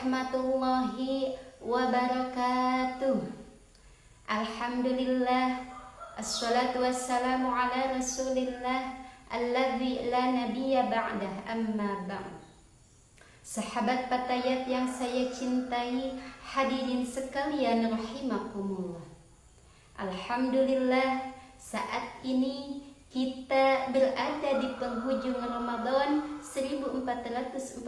warahmatullahi wabarakatuh. Alhamdulillah, assalatu wassalamu ala rasulillah alladzi la nabiyya ba'dah, amma ba'd. Sahabat Patayat yang saya cintai, hadirin sekalian rahimakumullah. Alhamdulillah, saat ini kita berada di penghujung Ramadan 1447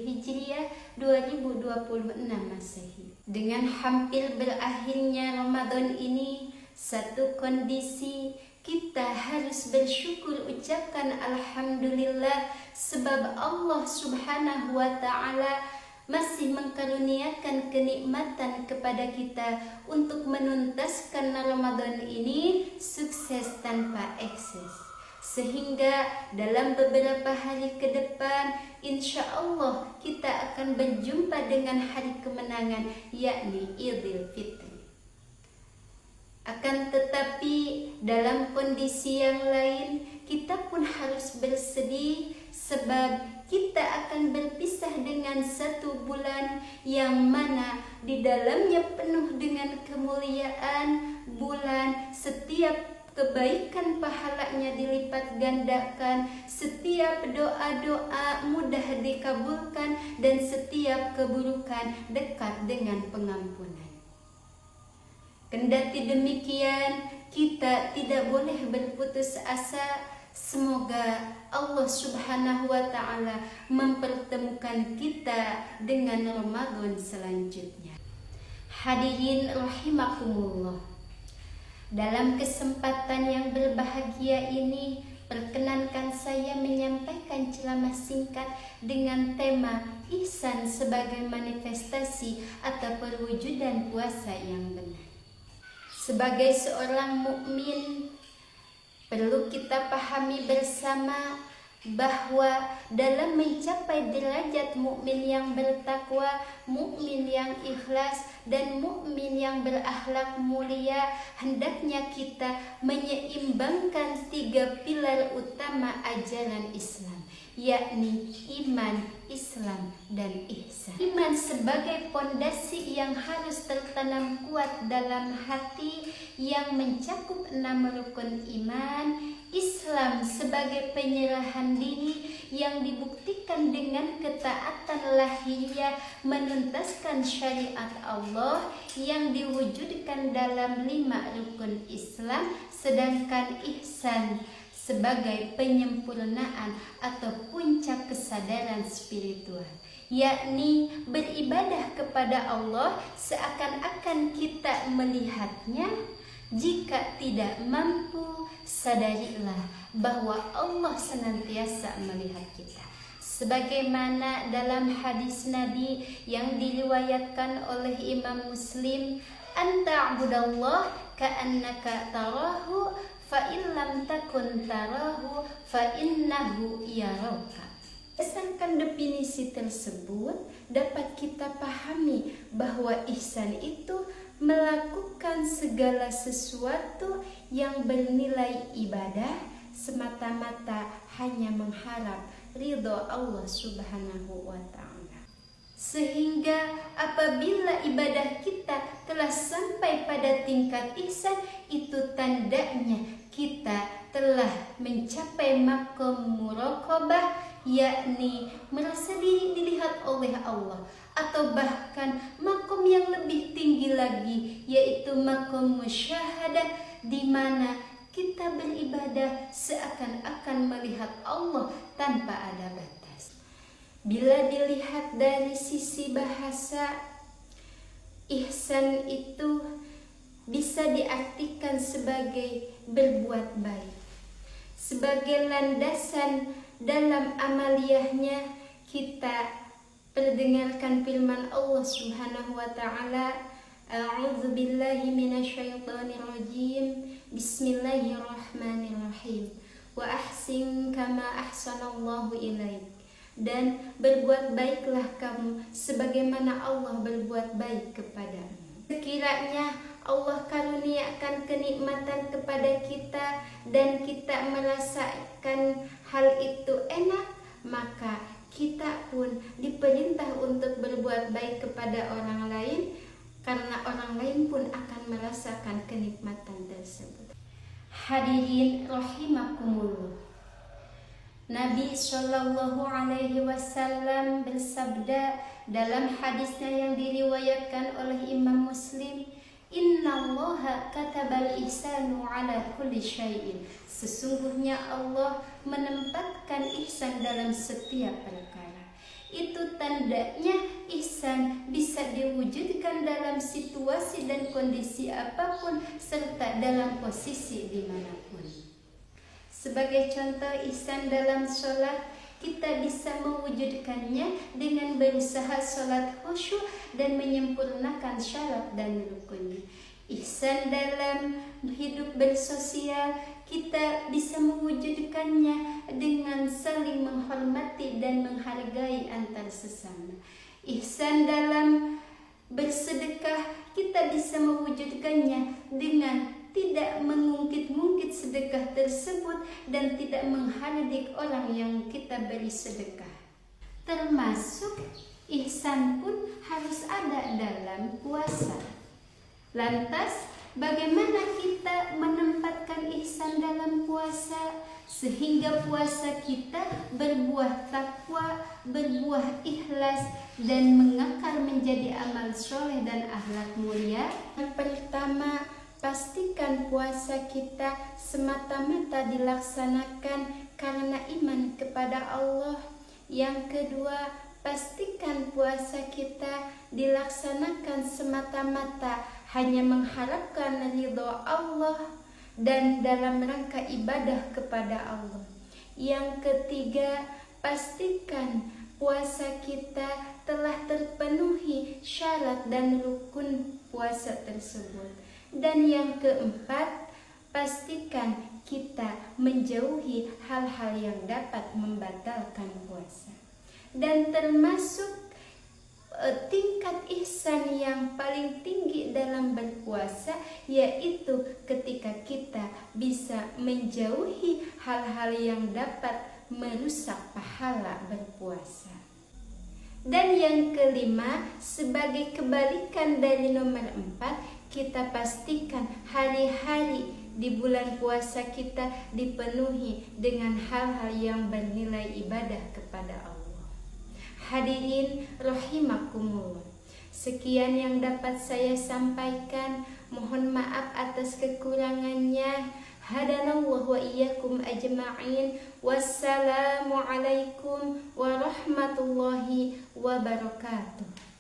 Hijriah 2026 Masehi. Dengan hampir berakhirnya Ramadan ini, satu kondisi kita harus bersyukur, ucapkan alhamdulillah, sebab Allah Subhanahu wa taala masih mengkaruniakan kenikmatan kepada kita untuk menuntaskan Ramadan ini sukses tanpa ekses. Sehingga dalam beberapa hari ke depan, insya Allah kita akan berjumpa dengan hari kemenangan, yakni Idul Fitri. Akan tetapi dalam kondisi yang lain, kita pun harus bersedih, sebab kita akan berpisah dengan satu bulan yang mana di dalamnya penuh dengan kemuliaan. Bulan setiap kebaikan pahalanya dilipat gandakan, setiap doa-doa mudah dikabulkan, dan setiap keburukan dekat dengan pengampunan. Kendati demikian, kita tidak boleh berputus asa. Semoga Allah Subhanahu wa taala mempertemukan kita dengan Ramadan selanjutnya. Hadirin rahimakumullah. Dalam kesempatan yang berbahagia ini, perkenankan saya menyampaikan ceramah singkat dengan tema ihsan sebagai manifestasi atau perwujudan puasa yang benar. Sebagai seorang mukmin, perlu kita pahami bersama bahwa dalam mencapai derajat mukmin yang bertakwa, mukmin yang ikhlas, dan mukmin yang berakhlak mulia, hendaknya kita menyeimbangkan tiga pilar utama ajaran Islam, yakni iman, Islam, dan ihsan. Iman sebagai pondasi yang harus tertanam kuat dalam hati yang mencakup 6 rukun iman. Islam sebagai penyerahan diri yang dibuktikan dengan ketaatan lahiriah menuntaskan syariat Allah yang diwujudkan dalam 5 rukun Islam. Sedangkan ihsan sebagai penyempurnaan atau puncak kesadaran spiritual, yakni beribadah kepada Allah seakan-akan kita melihatnya. Jika tidak mampu, sadarilah bahwa Allah senantiasa melihat kita. Sebagaimana dalam hadis Nabi yang diriwayatkan oleh Imam Muslim, "Anta'budallah ka'annaka tarahu, fa in lam takun tarahu fa innahu yaraka." Berdasarkan definisi tersebut, dapat kita pahami bahwa ihsan itu melakukan segala sesuatu yang bernilai ibadah semata-mata hanya mengharap ridho Allah Subhanahu wa ta'ala. Sehingga apabila ibadah kita telah sampai pada tingkat ihsan, itu tandanya kita telah mencapai maqam muraqabah, yakni merasa diri dilihat oleh Allah, atau bahkan makom yang lebih tinggi lagi, yaitu makom musyahadah, di mana kita beribadah seakan-akan melihat Allah tanpa ada batas. Bila dilihat dari sisi bahasa, ihsan itu bisa diartikan sebagai berbuat baik. Sebagai landasan dalam amaliyahnya, kita perdengarkan firman Allah Subhanahu wa taala, A'udzu billahi minasyaitonir rajim. Bismillahirrahmanirrahim. Wa ahsin kama ahsanallahu ilaik. Dan berbuat baiklah kamu sebagaimana Allah berbuat baik kepadamu. Sekiranya Allah karuniakan kenikmatan kepada kita dan kita merasakan hal itu enak, maka kita pun diperintah untuk berbuat baik kepada orang lain, karena orang lain pun akan merasakan kenikmatan tersebut. Hadirin rahimakumullah, Nabi Shallallahu Alaihi Wasallam bersabda dalam hadisnya yang diriwayatkan oleh Imam Muslim, Innallaha katabal ihsanu ala kulli syai'in. Sesungguhnya Allah menempatkan ihsan dalam setiap perkara. Itu tandanya ihsan bisa diwujudkan dalam situasi dan kondisi apapun, serta dalam posisi dimanapun. Sebagai contoh ihsan dalam sholat, kita bisa mewujudkannya dengan berusaha sholat khusyuk dan menyempurnakan syarat dan rukunnya. Ihsan dalam hidup bersosial, kita bisa mewujudkannya dengan saling menghormati dan menghargai antar sesama. Ihsan dalam bersedekah, kita bisa mewujudkannya dengan tidak mengungkit-ungkit sedekah tersebut dan tidak menghardik orang yang kita beri sedekah. Termasuk ihsan pun harus ada dalam puasa. Lantas, bagaimana kita menempatkan ihsan dalam puasa sehingga puasa kita berbuah takwa, berbuah ikhlas, dan mengakar menjadi amal soleh dan akhlak mulia? Yang pertama, pastikan puasa kita semata-mata dilaksanakan karena iman kepada Allah. Yang kedua, pastikan puasa kita dilaksanakan semata-mata hanya mengharapkan ridho Allah dan dalam rangka ibadah kepada Allah. Yang ketiga, pastikan puasa kita telah terpenuhi syarat dan rukun puasa tersebut. Dan yang keempat, pastikan kita menjauhi hal-hal yang dapat membatalkan puasa. Dan termasuk tingkat ihsan yang paling tinggi dalam berpuasa, yaitu ketika kita bisa menjauhi hal-hal yang dapat merusak pahala berpuasa. Dan yang kelima, sebagai kebalikan dari nomor 4, kita pastikan hari-hari di bulan puasa kita dipenuhi dengan hal-hal yang bernilai ibadah kepada Allah. Hadirin rahimakumullah, sekian yang dapat saya sampaikan. Mohon maaf atas kekurangannya. Hadanallahu wa iyyakum ajma'in. Wassalamualaikum warahmatullahi wabarakatuh.